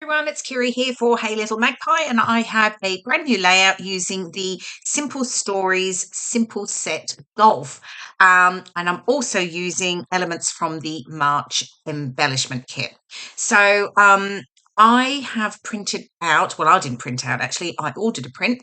Everyone, it's Kirei here for HeyLittleMagpie, and I have a brand new layout using the SimpleStories Simple Set Golf. And I'm also using elements from the March embellishment kit. So I have printed out, well, I didn't print out actually, I ordered a print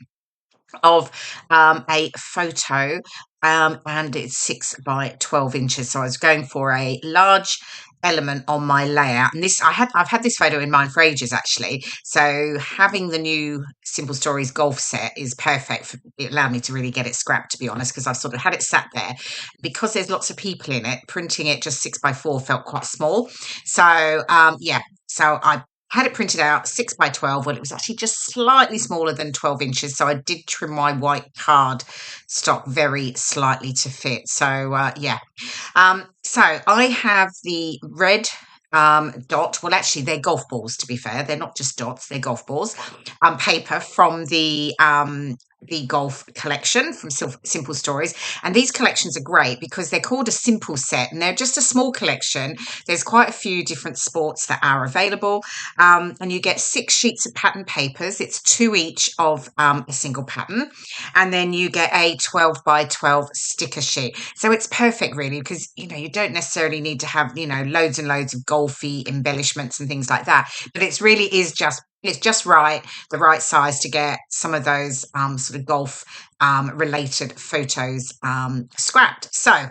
of a photo, and it's 6 by 12 inches. So I was going for a large element on my layout, and I've had this photo in mind for ages actually. So having the new SimpleStories golf set is perfect. It allowed me to really get it scrapped, to be honest, because I've sort of had it sat there. Because there's lots of people in it, printing it just 6 by 4 felt quite small. So yeah, so I had it printed out 6 by 12. Well, it was actually just slightly smaller than 12 inches. So I did trim my white card stock very slightly to fit. So yeah. So I have the red dot. Well, actually, they're golf balls, to be fair. They're not just dots, they're golf balls. Paper from the golf collection from SimpleStories. And these collections are great because they're called a simple set and they're just a small collection. There's quite a few different sports that are available. And you get 6 sheets of pattern papers. It's 2 each of a single pattern. And then you get a 12 by 12 sticker sheet. So it's perfect really because, you don't necessarily need to have, loads and loads of golfy embellishments and things like that. But it's just right, the right size to get some of those sort of golf related photos scrapped. So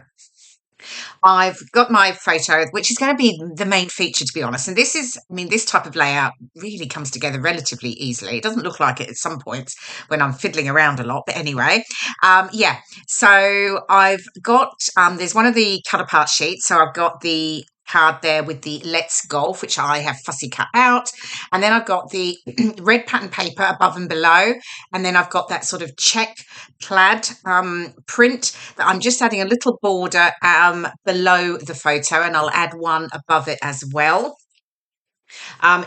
I've got my photo, which is going to be the main feature, to be honest. And this type of layout really comes together relatively easily. It doesn't look like it at some points when I'm fiddling around a lot. But anyway, yeah. So I've got, there's one of the cut apart sheets. So I've got the card there with the Let's Golf, which I have fussy cut out. And then I've got the red pattern paper above and below. And then I've got that sort of check plaid print that I'm just adding a little border below the photo, and I'll add one above it as well.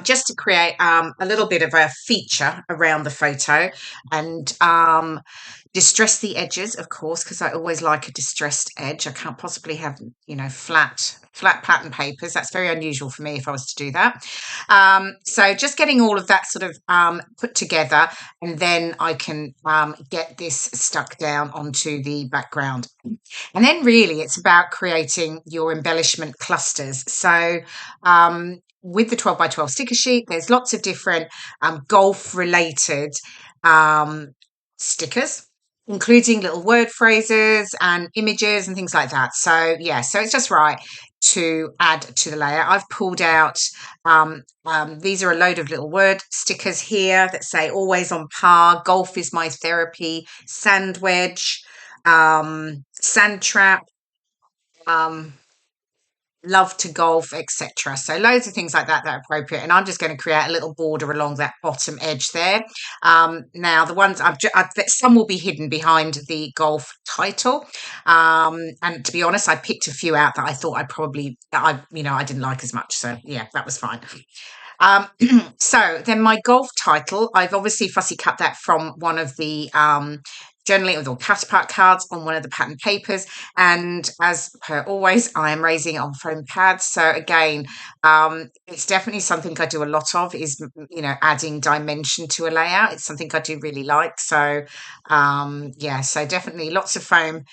Just to create a little bit of a feature around the photo and distress the edges, of course, because I always like a distressed edge. I can't possibly have, flat pattern papers. That's very unusual for me if I was to do that. So just getting all of that sort of put together, and then I can get this stuck down onto the background. And then really it's about creating your embellishment clusters. So with the 12 by 12 sticker sheet, there's lots of different golf related stickers, including little word phrases and images and things like that. So yeah, so it's just right to add to the layout. I've pulled out, these are a load of little word stickers here that say always on par, golf is my therapy, sand wedge, sand trap, love to golf, etc. So loads of things like that are appropriate, and I'm just going to create a little border along that bottom edge there. Now the ones some will be hidden behind the golf title, and to be honest, I picked a few out that I thought I didn't like as much. So yeah, that was fine. So then my golf title, I've obviously fussy cut that from one of the journaling with all cut apart cards on one of the pattern papers, and as per always I am raising it on foam pads. So again, it's definitely something I do a lot of, is adding dimension to a layout. It's something I do really like. So yeah, so definitely lots of foam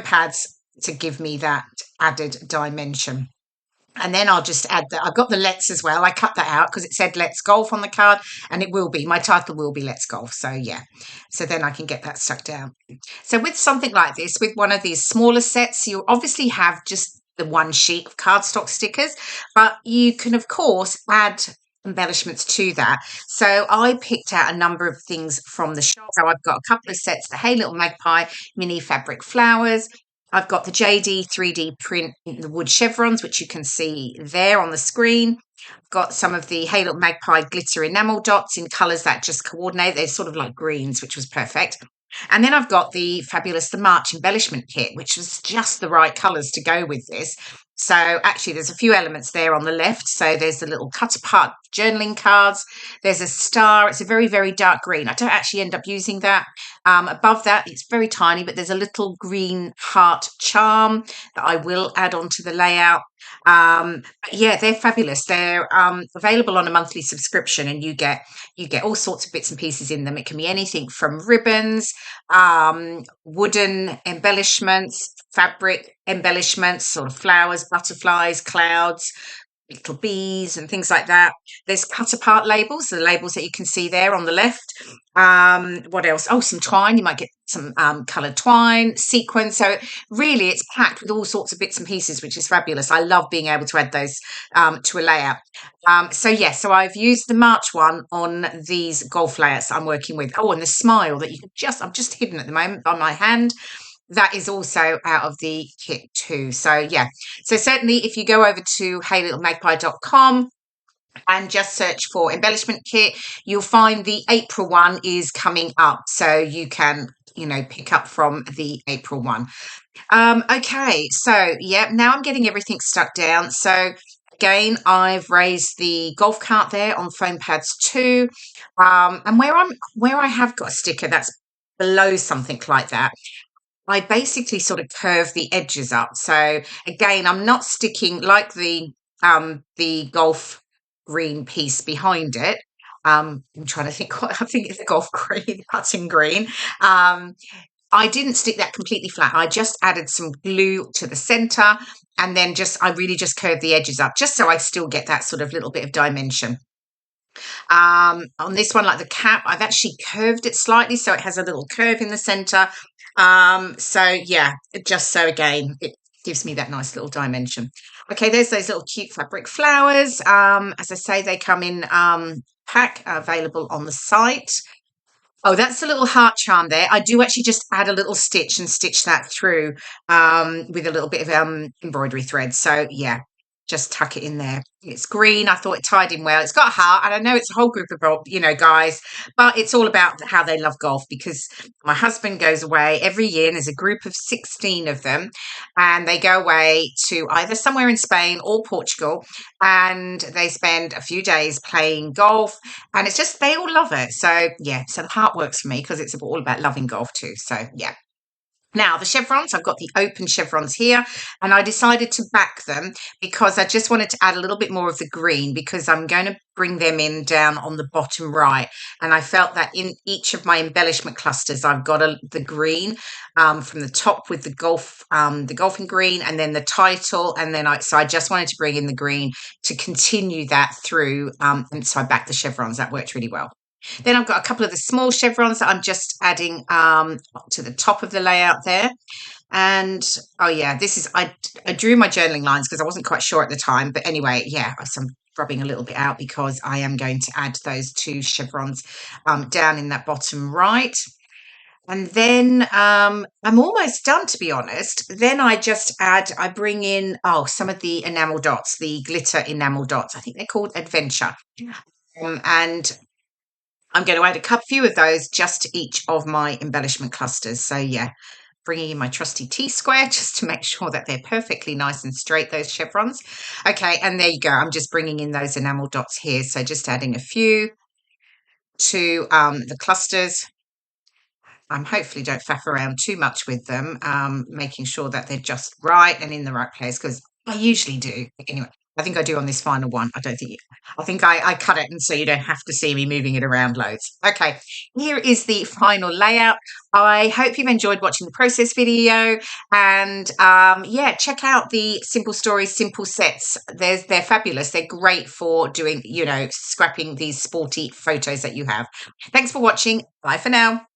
pads to give me that added dimension. And then I'll just add that I've got the Let's as well. I cut that out because it said Let's Golf on the card, and it will be, my title will be Let's Golf. So yeah, so then I can get that stuck down. So with something like this, with one of these smaller sets, you obviously have just the one sheet of cardstock stickers, but you can of course add embellishments to that. So I picked out a number of things from the shop. So I've got a couple of sets, the HeyLittleMagpie mini fabric flowers. I've got the JD3D print in the wood chevrons, which you can see there on the screen. I've got some of the HeyLittleMagpie glitter enamel dots in colours that just coordinate. They're sort of like greens, which was perfect. And then I've got the fabulous, the March embellishment kit, which was just the right colours to go with this. So actually there's a few elements there on the left. So there's the little cut apart journaling cards. There's a star. It's a very, very dark green. I don't actually end up using that. Above that, it's very tiny, but there's a little green heart charm that I will add onto the layout. But yeah, they're fabulous. They're available on a monthly subscription, and you get all sorts of bits and pieces in them. It can be anything from ribbons, wooden embellishments, fabric embellishments, sort of flowers, butterflies, clouds, little bees and things like that. There's cut apart labels, the labels that you can see there on the left. What else? Oh, some twine. You might get some coloured twine, sequins. So really it's packed with all sorts of bits and pieces, which is fabulous. I love being able to add those to a layout. So I've used the March one on these golf layouts that I'm working with. Oh, and the smile that I'm just hidden at the moment by my hand. That is also out of the kit too. So yeah, so certainly if you go over to HeyLittleMagpie.com and just search for embellishment kit, you'll find the April one is coming up. So you can, pick up from the April one. Okay, so yeah, now I'm getting everything stuck down. So again, I've raised the golf cart there on foam pads 2. And where I have got a sticker that's below something like that, I basically sort of curve the edges up. So again, I'm not sticking like the golf green piece behind it. I'm trying to think what I think it's the golf green, putting green. I didn't stick that completely flat. I just added some glue to the center, and then I really just curved the edges up just so I still get that sort of little bit of dimension. On this one, like the cap, I've actually curved it slightly so it has a little curve in the center. So yeah, just so again, it gives me that nice little dimension. Okay, there's those little cute fabric flowers. As I say, they come in pack, available on the site. Oh, that's a little heart charm there. I do actually just add a little stitch and stitch that through with a little bit of embroidery thread. So yeah, just tuck it in there. It's green. I thought it tied in well. It's got a heart, and I know it's a whole group of guys, but it's all about how they love golf, because my husband goes away every year, and there's a group of 16 of them, and they go away to either somewhere in Spain or Portugal, and they spend a few days playing golf, and it's just they all love it. So yeah, so the heart works for me because it's all about loving golf too. So yeah. Now, the chevrons, I've got the open chevrons here, and I decided to back them because I just wanted to add a little bit more of the green, because I'm going to bring them in down on the bottom right. And I felt that in each of my embellishment clusters, I've got the green from the top with the golfing green, and then the title. And then I just wanted to bring in the green to continue that through. And so I backed the chevrons. That worked really well. Then I've got a couple of the small chevrons that I'm just adding to the top of the layout there. And oh yeah, I drew my journaling lines because I wasn't quite sure at the time. But anyway, yeah, so I'm rubbing a little bit out because I am going to add those 2 chevrons down in that bottom right. And then I'm almost done, to be honest. Then I bring in, some of the enamel dots, the glitter enamel dots. I think they're called Adventure. And I'm going to add a few of those just to each of my embellishment clusters. So yeah, bringing in my trusty T-square just to make sure that they're perfectly nice and straight, those chevrons. Okay, and there you go. I'm just bringing in those enamel dots here. So just adding a few to the clusters. Hopefully don't faff around too much with them, making sure that they're just right and in the right place, because I usually do. Anyway, I think I do on this final one. I think I cut it, and so you don't have to see me moving it around loads. Okay, here is the final layout. I hope you've enjoyed watching the process video, and yeah, check out the SimpleStories Simple Sets. They're fabulous. They're great for doing, scrapping these sporty photos that you have. Thanks for watching. Bye for now.